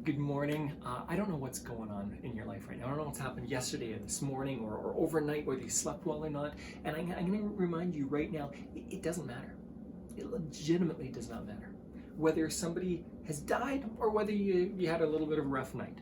Good morning. I don't know what's going on in your life right now. I don't know what's happened yesterday or this morning or overnight, whether you slept well or not. And I'm going to remind you right now, it doesn't matter. It legitimately does not matter. Whether somebody has died or whether you had a little bit of a rough night.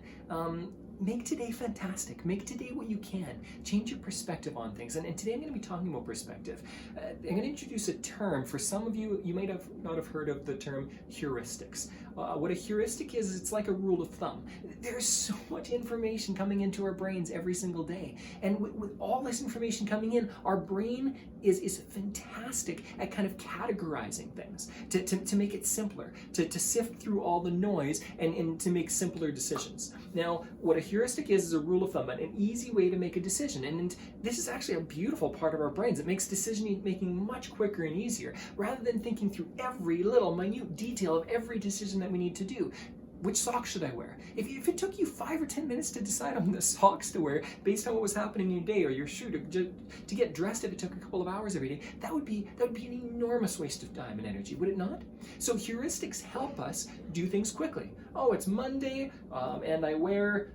Make today fantastic. Make today what you can. Change your perspective on things. And today I'm going to be talking about perspective. I'm going to introduce a term. For some of you, you might have not have heard of the term heuristics. What a heuristic is, it's like a rule of thumb. There's so much information coming into our brains every single day. And with all this information coming in, our brain is fantastic at kind of categorizing things, to make it simpler, to sift through all the noise and to make simpler decisions. Now, what a heuristic is a rule of thumb, an easy way to make a decision. And this is actually a beautiful part of our brains. It makes decision making much quicker and easier, rather than thinking through every little minute detail of every decision that we need to do. Which socks should I wear? If it took you 5 or 10 minutes to decide on the socks to wear based on what was happening in your day, or your shoe to get dressed, if it took a couple of hours every day, that would be an enormous waste of time and energy, would it not? So heuristics help us do things quickly. Oh, it's Monday, and I wear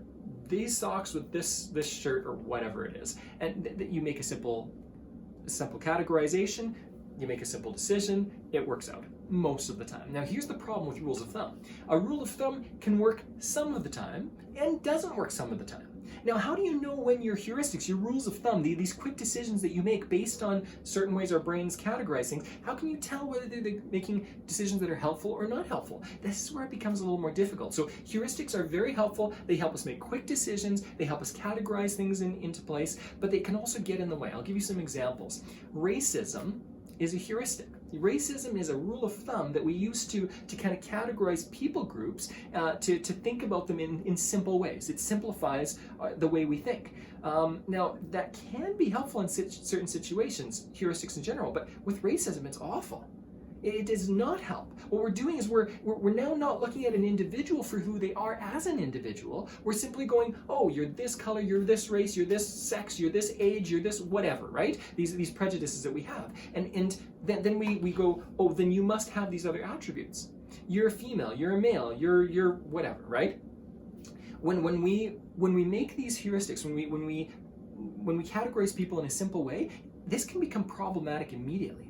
these socks with this shirt or whatever it is, and you make a simple categorization. You make a simple decision, it works out most of the time. Now here's the problem with rules of thumb. A rule of thumb can work some of the time and doesn't work some of the time. Now how do you know when your heuristics, your rules of thumb, these quick decisions that you make based on certain ways our brains categorize things, how can you tell whether they're making decisions that are helpful or not helpful? This is where it becomes a little more difficult. So heuristics are very helpful. They help us make quick decisions. They help us categorize things into place, but they can also get in the way. I'll give you some examples. Racism is a heuristic. Racism is a rule of thumb that we use to kind of categorize people groups, to think about them in simple ways. It simplifies the way we think. Now, that can be helpful in certain situations, heuristics in general, but with racism, it's awful. It does not help. What we're doing is we're now not looking at an individual for who they are as an individual. We're simply going, oh, you're this color, you're this race, you're this sex, you're this age, you're this whatever, right? These prejudices that we have. And then we go, oh, then you must have these other attributes. You're a female, you're a male, you're whatever, right? When we make these heuristics, when we categorize people in a simple way, this can become problematic immediately.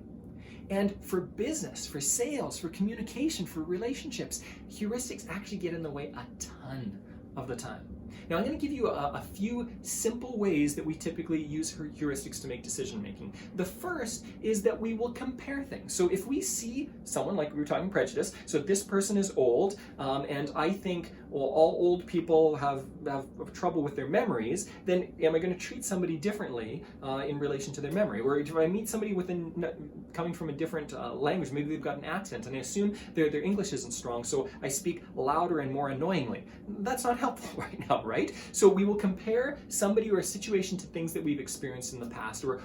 And for business, for sales, for communication, for relationships, heuristics actually get in the way a ton of the time. Now I'm going to give you a few simple ways that we typically use heuristics to make decision making. The first is that we will compare things. So if we see someone, like we were talking prejudice, so this person is old, and I think, well, all old people have trouble with their memories, then am I going to treat somebody differently in relation to their memory? Or if I meet somebody coming from a different language, maybe they've got an accent, and I assume their English isn't strong, so I speak louder and more annoyingly. That's not helpful right now, right? So we will compare somebody or a situation to things that we've experienced in the past, or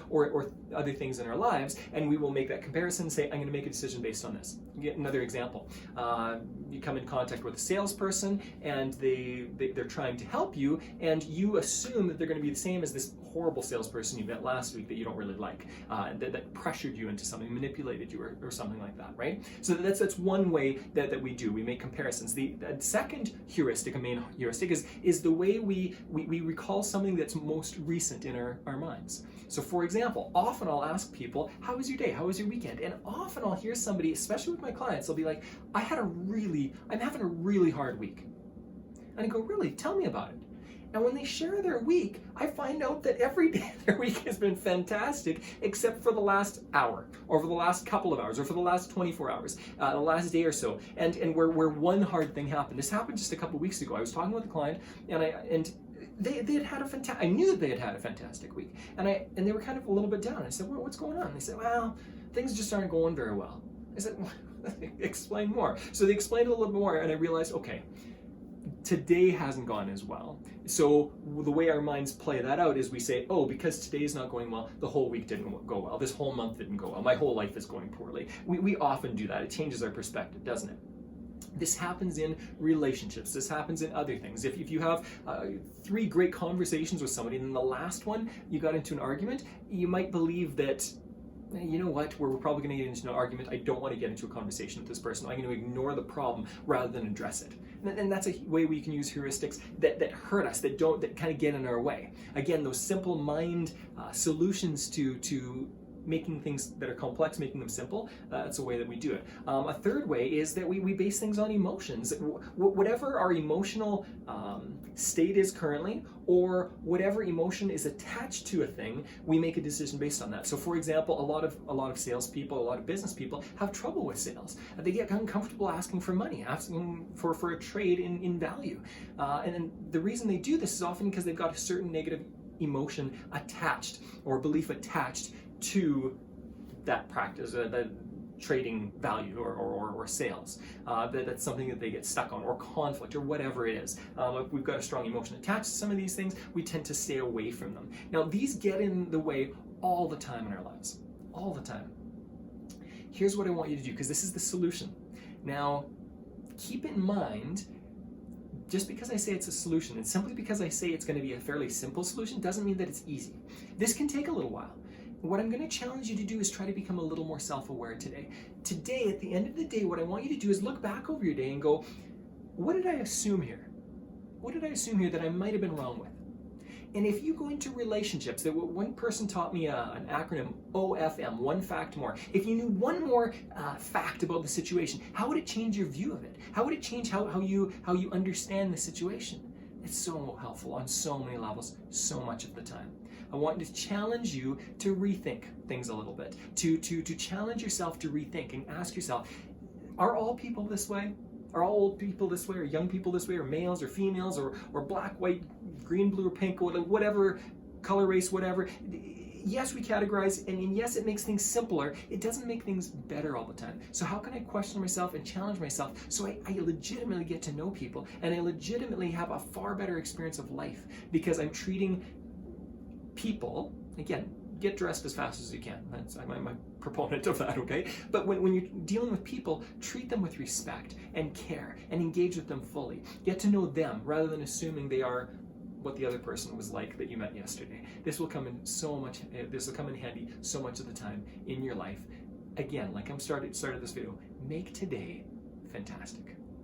other things in our lives, and we will make that comparison and say, I'm going to make a decision based on this. Get another example. You come in contact with a salesperson, and they're trying to help you, and you assume that they're going to be the same as this horrible salesperson you met last week that you don't really like, that pressured you into something, manipulated you, or something like that, right? So that's one way that we do. We make comparisons. The second heuristic, a main heuristic, is the way we recall something that's most recent in our minds. So for example, often I'll ask people, how was your day? How was your weekend? And often I'll hear somebody, especially with my clients, they'll be like, I'm having a really hard week. And I go, really? Tell me about it. And when they share their week, I find out that every day their week has been fantastic, except for the last hour, or for the last couple of hours, or for the last 24 hours, the last day or so. And where one hard thing happened. This happened just a couple of weeks ago. I was talking with a client, and they had had a fantastic. I knew that they had had a fantastic week, and they were kind of a little bit down. I said, well, what's going on? They said, well, things just aren't going very well. I said, well, explain more. So they explained a little bit more, and I realized, okay, today hasn't gone as well. So the way our minds play that out is we say, oh, because today's not going well, the whole week didn't go well, this whole month didn't go well, my whole life is going poorly. We often do that. It changes our perspective, doesn't it? This happens in relationships. This happens in other things. If you have 3 great conversations with somebody, and in the last one you got into an argument, you might believe that you know what, we're probably going to get into an argument. I don't want to get into a conversation with this person. I'm going to ignore the problem rather than address it. And that's a way we can use heuristics that hurt us, that kind of get in our way. Again, those simple mind solutions to making things that are complex, making them simple, that's a way that we do it. A third way is that we base things on emotions. Whatever our emotional state is currently, or whatever emotion is attached to a thing, we make a decision based on that. So for example, a lot of salespeople, a lot of business people have trouble with sales. They get uncomfortable asking for money, asking for a trade in value. And the reason they do this is often because they've got a certain negative emotion attached, or belief attached to that practice, the trading value or sales. That's something that they get stuck on, or conflict, or whatever it is. If we've got a strong emotion attached to some of these things, we tend to stay away from them. Now, these get in the way all the time in our lives, all the time. Here's what I want you to do, because this is the solution. Now, keep in mind, just because I say it's a solution, and simply because I say it's going to be a fairly simple solution, doesn't mean that it's easy. This can take a little while. What I'm going to challenge you to do is try to become a little more self-aware today. Today, at the end of the day, what I want you to do is look back over your day and go, what did I assume here? What did I assume here that I might have been wrong with? And if you go into relationships, that one person taught me an acronym, OFM, one fact more. If you knew one more fact about the situation, how would it change your view of it? How would it change how you understand the situation? It's so helpful on so many levels, so much of the time. I want to challenge you to rethink things a little bit, to challenge yourself to rethink and ask yourself, are all people this way? Are all old people this way, or young people this way, or males or females, or black, white, green, blue, or pink, whatever, color, race, whatever? Yes, we categorize, and yes, it makes things simpler. It doesn't make things better all the time. So how can I question myself and challenge myself so I legitimately get to know people, and I legitimately have a far better experience of life, because I'm treating people, again, get dressed as fast as you can. I'm a proponent of that, okay? But when you're dealing with people, treat them with respect and care and engage with them fully. Get to know them rather than assuming they are what the other person was like that you met yesterday. This will come in handy so much of the time in your life. Again, like I started this video, make today fantastic.